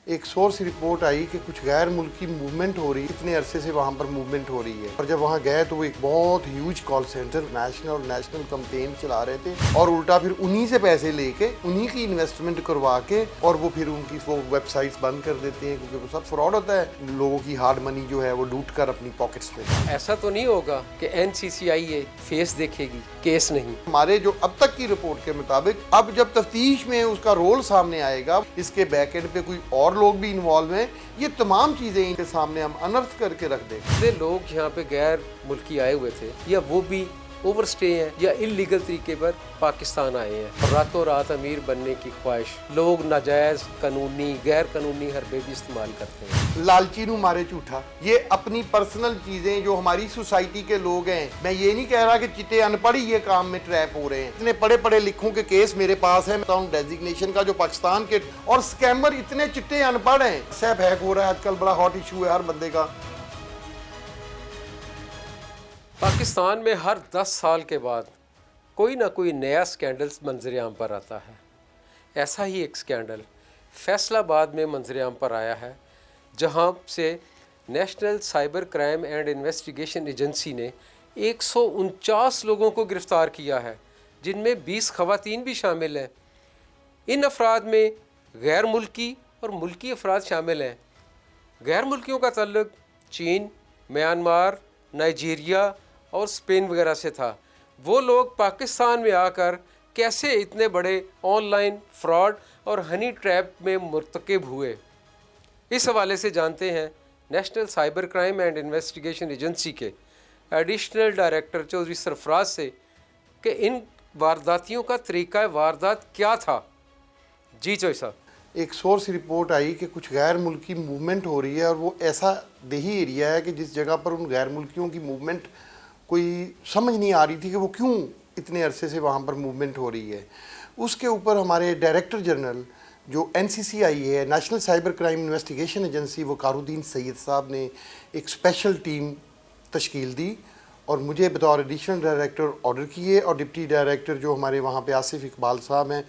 ایک source report آئی کہ کچھ غیر ملکی موومنٹ ہو رہی ہے، اتنے عرصے سے وہاں پر موومنٹ ہو رہی ہے، اور جب وہاں گئے تو وہ ایک بہت huge call centre national campaign چلا رہے تھے، اور الٹا پھر انہی سے پیسے لے کے انہی کی انویسٹمنٹ کروا کے اور وہ پھر ان کی وہ ویب سائٹس بند کر دیتے ہیں، کیونکہ وہ سب فراڈ ہوتا ہے، لوگوں کی ہارڈ منی جو ہے وہ لوٹ کر اپنی پاکٹس میں۔ ایسا تو نہیں ہوگا کہ NCCIA فیس دیکھے گی، کیس نہیں؟ ہمارے جو اب تک کی رپورٹ کے مطابق اب جب تفتیش میں اس کا رول سامنے آئے گا، اس کے بیک اینڈ پہ کوئی اور لوگ بھی انوالو ہیں، یہ تمام چیزیں ان کے سامنے ہم انرتھ کر کے رکھ دیں گے۔ کتنے لوگ یہاں پہ غیر ملکی آئے ہوئے تھے، یا وہ بھی اوور سٹے ہیں یا انلیگل طریقے پر پاکستان آئے ہیں، راتوں رات امیر بننے کی خواہش، لوگ ناجائز قانونی غیر قانونی حربے بھی استعمال کرتے ہیں۔ لالچی نو مارے جھوٹا، یہ اپنی پرسنل چیزیں جو ہماری سوسائٹی کے لوگ ہیں، میں یہ نہیں کہہ رہا کہ چٹے ان پڑھ ہی یہ کام میں ٹریپ ہو رہے ہیں، اتنے پڑھے لکھوں کے کیس میرے پاس ہیں، بتاؤں ڈیزگنیشن کا جو پاکستان کے، اور سکیمر اتنے چٹے ان پڑھ ہیں، سیپ ہیک ہو رہا ہے آج کل، بڑا ہاٹ ایشو ہے ہر بندے کا۔ پاکستان میں ہر 10 سال کے بعد کوئی نہ کوئی نیا سکینڈل منظر عام پر آتا ہے۔ ایسا ہی ایک سکینڈل فیصل آباد میں منظر عام پر آیا ہے، جہاں سے national cyber crime and investigation agency نے 149 لوگوں کو گرفتار کیا ہے، جن میں 20 خواتین بھی شامل ہیں۔ ان افراد میں غیر ملکی اور ملکی افراد شامل ہیں۔ غیر ملکیوں کا تعلق چین، میانمار، نائجیریا اور اسپین وغیرہ سے تھا۔ وہ لوگ پاکستان میں آ کر کیسے اتنے بڑے آن لائن فراڈ اور ہنی ٹریپ میں مرتکب ہوئے، اس حوالے سے جانتے ہیں national cyber crime and investigation agency کے ایڈیشنل ڈائریکٹر چودھری سرفراز سے کہ ان وارداتیوں کا طریقہ واردات کیا تھا۔ جی چوہدری صاحب۔ ایک سورس رپورٹ آئی کہ کچھ غیر ملکی موومنٹ ہو رہی ہے، اور وہ ایسا دیہی ایریا ہے کہ جس جگہ پر ان غیر ملکیوں کی موومنٹ کوئی سمجھ نہیں آ رہی تھی کہ وہ کیوں اتنے عرصے سے وہاں پر موومنٹ ہو رہی ہے۔ اس کے اوپر ہمارے ڈائریکٹر جنرل جو NCCIA ہے، national cyber crime investigation agency, Waqar Uddin Syed صاحب نے ایک اسپیشل ٹیم تشکیل دی اور مجھے بطور ایڈیشنل ڈائریکٹر آرڈر کیے، اور ڈپٹی ڈائریکٹر جو ہمارے وہاں پہ آصف اقبال صاحب ہیں،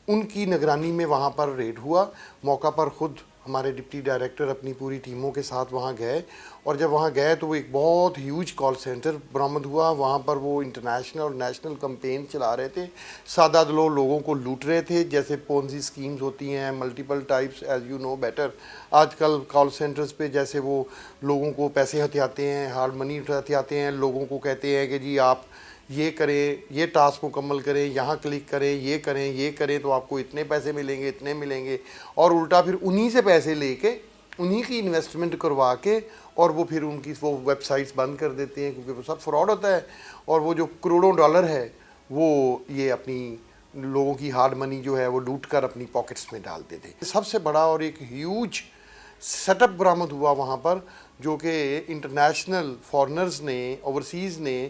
ان کی نگرانی میں وہاں پر ریڈ ہوا۔ موقع پر خود ہمارے ڈپٹی ڈائریکٹر اپنی پوری ٹیموں کے ساتھ وہاں گئے، اور جب وہاں گئے تو وہ ایک بہت ہیوج کال سینٹر برآمد ہوا۔ وہاں پر وہ انٹرنیشنل اور نیشنل کمپین چلا رہے تھے، سادہ لوگوں کو لوٹ رہے تھے، جیسے پونزی سکیمز ہوتی ہیں multiple types, as you know better. آج کل کال سینٹرز پہ جیسے وہ لوگوں کو پیسے ہتھیاتے ہیں، ہارڈ منی ہتھیاتے ہیں، لوگوں کو کہتے ہیں کہ جی آپ یہ کریں، یہ ٹاسک مکمل کریں، یہاں کلک کریں، یہ کریں تو آپ کو اتنے پیسے ملیں گے، اتنے ملیں گے، اور الٹا پھر انہی سے پیسے لے کے انہی کی انویسٹمنٹ کروا کے اور وہ پھر ان کی وہ ویب سائٹس بند کر دیتے ہیں، کیونکہ وہ سب فراڈ ہوتا ہے، اور وہ جو کروڑوں ڈالر ہے وہ یہ اپنی لوگوں کی ہارڈ منی جو ہے وہ لوٹ کر اپنی پاکٹس میں ڈال دیتے ہیں۔ سب سے بڑا اور ایک ہیوج سیٹ اپ برآمد ہوا وہاں پر، جو کہ انٹرنیشنل فارنرز نے، اوورسیز نے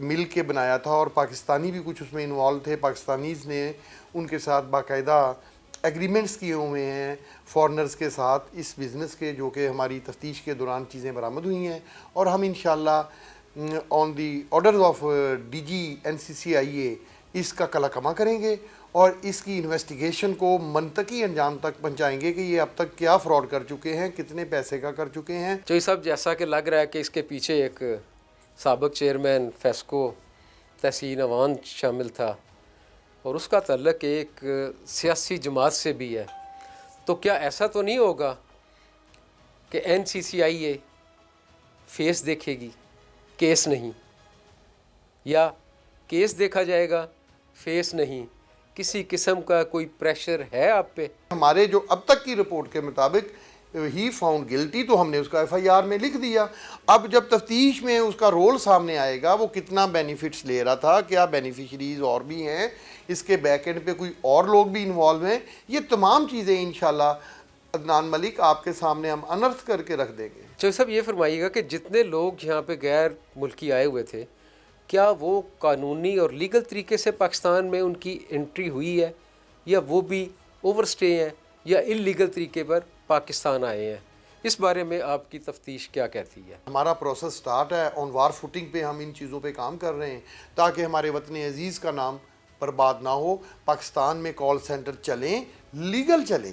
مل کے بنایا تھا، اور پاکستانی بھی کچھ اس میں انوالو تھے۔ پاکستانیز نے ان کے ساتھ باقاعدہ ایگریمنٹس کیے ہوئے ہیں فارنرز کے ساتھ اس بزنس کے، جو کہ ہماری تفتیش کے دوران چیزیں برآمد ہوئی ہیں، اور ہم انشاءاللہ on the order of DG NCCIA اس کا کلا کما کریں گے، اور اس کی انویسٹیگیشن کو منطقی انجام تک پہنچائیں گے کہ یہ اب تک کیا فراڈ کر چکے ہیں، کتنے پیسے کا کر چکے ہیں۔ چوہدری صاحب، جیسا کہ لگ رہا ہے کہ اس کے پیچھے ایک سابق چیئرمین فیسکو تحسین اوان شامل تھا، اور اس کا تعلق ایک سیاسی جماعت سے بھی ہے، تو کیا ایسا تو نہیں ہوگا کہ NCCIA فیس دیکھے گی، کیس نہیں؟ یا کیس دیکھا جائے گا، فیس نہیں؟ کسی قسم کا کوئی پریشر ہے آپ پہ؟ ہمارے جو اب تک کی رپورٹ کے مطابق ہی فاؤنڈ گلٹی، تو ہم نے اس کا FIR میں لکھ دیا۔ اب جب تفتیش میں اس کا رول سامنے آئے گا، وہ کتنا بینیفٹس لے رہا تھا، کیا بینیفیشریز اور بھی ہیں، اس کے بیک اینڈ پہ کوئی اور لوگ بھی انوالو ہیں، یہ تمام چیزیں انشاءاللہ عدنان ملک آپ کے سامنے ہم انرتھ کر کے رکھ دیں گے۔ چوہدری صاحب، یہ فرمائیے گا کہ جتنے لوگ یہاں پہ غیر ملکی آئے ہوئے تھے، کیا وہ قانونی اور لیگل طریقے سے پاکستان میں ان کی انٹری ہوئی ہے، یا وہ بھی اوور سٹے ہیں یا انلیگل طریقے پر پاکستان آئے ہیں؟ اس بارے میں آپ کی تفتیش کیا کہتی ہے؟ ہمارا پروسیس سٹارٹ ہے، آن وار فوٹنگ پہ ہم ان چیزوں پہ کام کر رہے ہیں تاکہ ہمارے وطن عزیز کا نام برباد نہ ہو۔ پاکستان میں کال سینٹر چلیں، لیگل چلیں،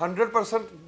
100%